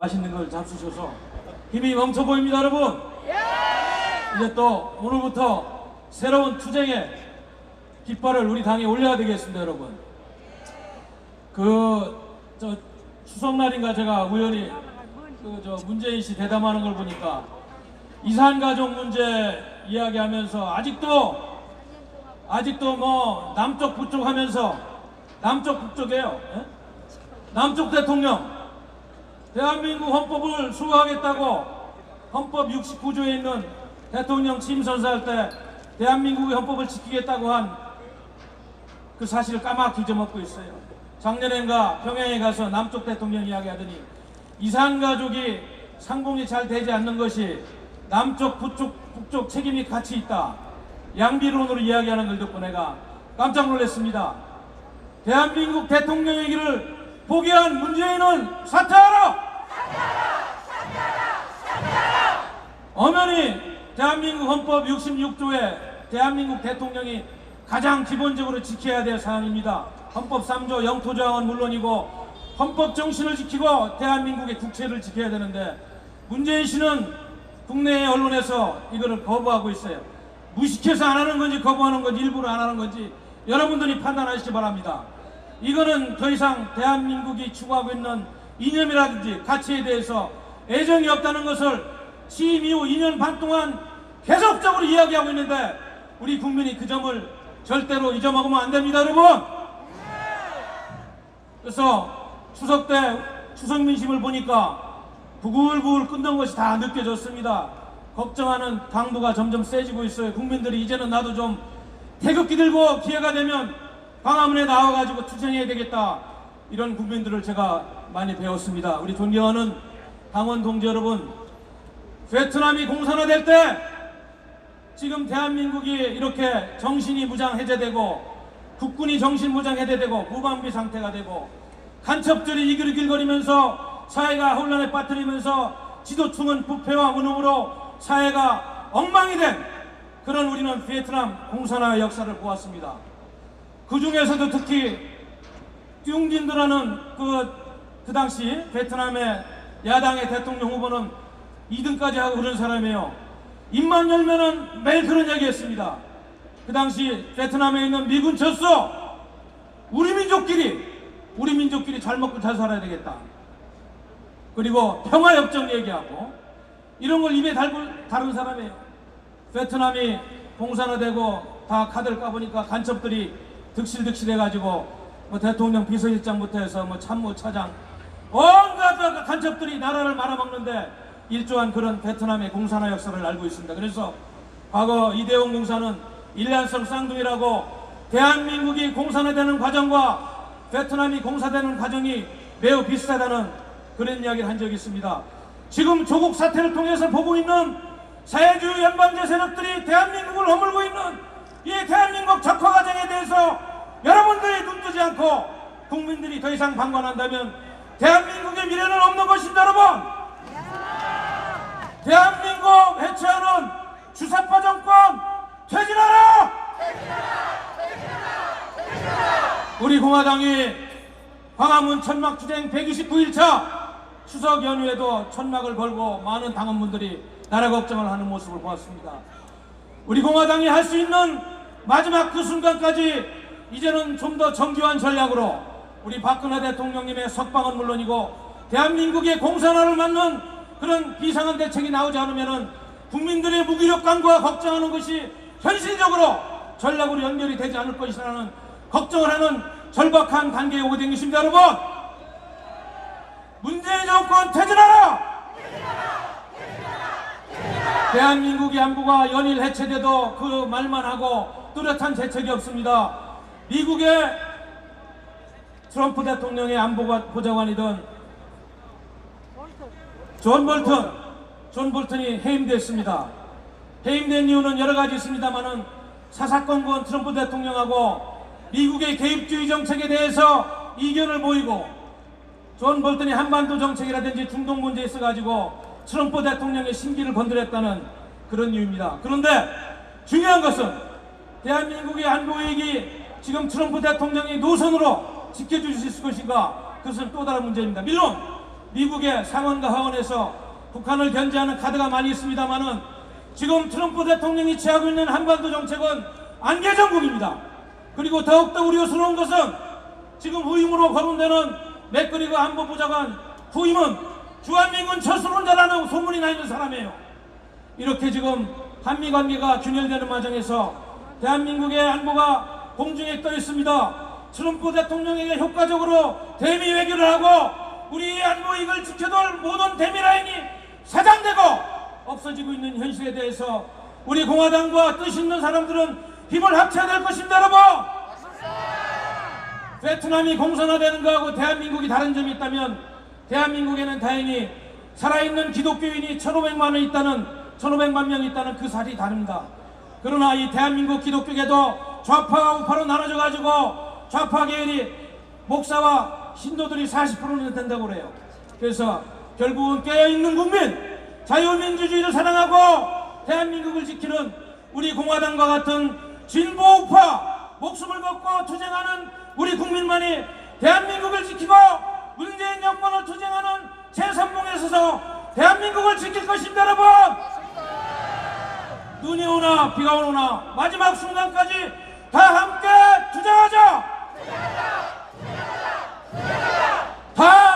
맛있는 걸 잡수셔서 힘이 넘쳐 보입니다, 여러분. 이제 또 오늘부터 새로운 투쟁의 깃발을 우리 당에 올려야 되겠습니다, 여러분. 추석날인가 제가 우연히 문재인 씨 대담하는 걸 보니까 이산가족 문제 이야기하면서 아직도 뭐 남쪽 북쪽 하면서 남쪽 북쪽이에요. 예? 남쪽 대통령 대한민국 헌법을 수호하겠다고 헌법 69조에 있는 대통령 취임 선서할 때 대한민국의 헌법을 지키겠다고 한 그 사실을 까맣게 잊어먹고 있어요. 작년엔가 평양에 가서 남쪽 대통령 이야기하더니 이산가족이 상봉이 잘 되지 않는 것이 남쪽 북쪽 책임이 같이 있다, 양비론으로 이야기하는 걸 듣고 내가 깜짝 놀랐습니다. 대한민국 대통령이기를 포기한 문재인은 사퇴하라! 엄연히 대한민국 헌법 66조에 대한민국 대통령이 가장 기본적으로 지켜야 될 사안입니다. 헌법 3조 영토조항은 물론이고 헌법 정신을 지키고 대한민국의 국채를 지켜야 되는데 문재인 씨는 국내 언론에서 이거를 거부하고 있어요. 무식해서 안 하는 건지 거부하는 건지 일부러 안 하는 건지 여러분들이 판단하시기 바랍니다. 이거는 더 이상 대한민국이 추구하고 있는 이념이라든지 가치에 대해서 애정이 없다는 것을 취임 이후 2년 반 동안 계속적으로 이야기하고 있는데 우리 국민이 그 점을 절대로 잊어먹으면 안 됩니다, 여러분. 그래서 추석 때 추석 민심을 보니까 부글부글 끓는 것이 다 느껴졌습니다. 걱정하는 강도가 점점 세지고 있어요. 국민들이 이제는 나도 좀 태극기 들고 기회가 되면 광화문에 나와가지고 투쟁해야 되겠다, 이런 국민들을 제가 많이 배웠습니다. 우리 존경하는 당원 동지 여러분, 베트남이 공산화될 때 지금 대한민국이 이렇게 정신이 무장 해제되고 국군이 정신 무장 해제되고 무방비 상태가 되고 간첩들이 이글이글거리면서 사회가 혼란에 빠뜨리면서 지도층은 부패와 무능으로 사회가 엉망이 된 그런 우리는 베트남 공산화 역사를 보았습니다. 그 중에서도 특히 띵진드라는 그 당시 베트남의 야당의 대통령 후보는 2등까지 하고 그런 사람이에요. 입만 열면은 매일 그런 얘기 했습니다. 그 당시 베트남에 있는 미군 쳤어. 우리 민족끼리 잘 먹고 잘 살아야 되겠다. 그리고 평화협정 얘기하고 이런 걸 입에 다룬 사람이에요. 베트남이 공산화되고 다 카드를 까보니까 간첩들이 득실득실 해가지고 뭐 대통령 비서실장부터 해서 뭐 참모차장 온갖 간첩들이 나라를 말아먹는데 일조한 그런 베트남의 공산화 역사를 알고 있습니다. 그래서 과거 이대용 공사는 일란성 쌍둥이라고 대한민국이 공산화되는 과정과 베트남이 공산화되는 과정이 매우 비슷하다는 그런 이야기를 한 적이 있습니다. 지금 조국 사태를 통해서 보고 있는 사회주의 연방제 세력들이 대한민국을 허물고 있는 이 대한민국 적화 과정에 대해서 여러분들이 눈뜨지 않고 국민들이 더 이상 방관한다면 대한민국의 미래는 없는 것입니다, 여러분. 대한민국 해체하는 주사파 정권 퇴진하라! 우리 공화당이 광화문 천막투쟁 129일차 추석 연휴에도 천막을 걸고 많은 당원분들이 나라 걱정을 하는 모습을 보았습니다. 우리 공화당이 할 수 있는 마지막 그 순간까지 이제는 좀 더 정교한 전략으로 우리 박근혜 대통령님의 석방은 물론이고 대한민국의 공산화를 막는 그런 비상한 대책이 나오지 않으면은 국민들의 무기력감과 걱정하는 것이 현실적으로 전략으로 연결이 되지 않을 것이라는 걱정을 하는 절박한 단계에 오게 된 것입니다, 여러분. 문재인 정권 퇴진하라! 대한민국의 안보가 연일 해체돼도 그 말만 하고 뚜렷한 대책이 없습니다. 미국의 트럼프 대통령의 안보가 보좌관이던 존 볼턴이 해임됐습니다. 해임된 이유는 여러 가지 있습니다만은 사사건건 트럼프 대통령하고 미국의 개입주의 정책에 대해서 이견을 보이고 존 볼턴이 한반도 정책이라든지 중동 문제에 있어가지고 트럼프 대통령의 심기를 건드렸다는 그런 이유입니다. 그런데 중요한 것은 대한민국의 안보이익이 지금 트럼프 대통령이 노선으로 지켜줄 수 있을 것인가, 그것은 또 다른 문제입니다. 물론 미국의 상원과 하원에서 북한을 견제하는 카드가 많이 있습니다만은 지금 트럼프 대통령이 취하고 있는 한반도 정책은 안개 정국입니다. 그리고 더욱더 우려스러운 것은 지금 후임으로 거론되는 맥거리거 안보보좌관 후임은 주한미군 철수론자라는 소문이 나 있는 사람이에요. 이렇게 지금 한미관계가 균열되는 과정에서 대한민국의 안보가 공중에 떠 있습니다. 트럼프 대통령에게 효과적으로 대미 외교를 하고 우리의 안보 이익을 지켜둘 모든 대미 라인이 사장되고 없어지고 있는 현실에 대해서 우리 공화당과 뜻 있는 사람들은 힘을 합쳐야 될 것입니다. 여러분, 베트남이 공산화되는 거하고 대한민국이 다른 점이 있다면 대한민국에는 다행히 살아있는 기독교인이 1,500만 명이 있다는 그 사실이 다릅니다. 그러나 이 대한민국 기독교계도 좌파와 우파로 나눠져 가지고 좌파 계열이 목사와 신도들이 40%는 된다고 그래요. 그래서 결국은 깨어있는 국민, 자유민주주의를 사랑하고 대한민국을 지키는 우리 공화당과 같은 진보 우파 목숨을 걸고 투쟁하는 우리 국민만이 대한민국을 지키고 문재인 정권을 투쟁하는 제3봉에 서서 대한민국을 지킬 것입니다. 여러분, 눈이 오나 비가 오나 마지막 순간까지 다 함께 투쟁하자. 다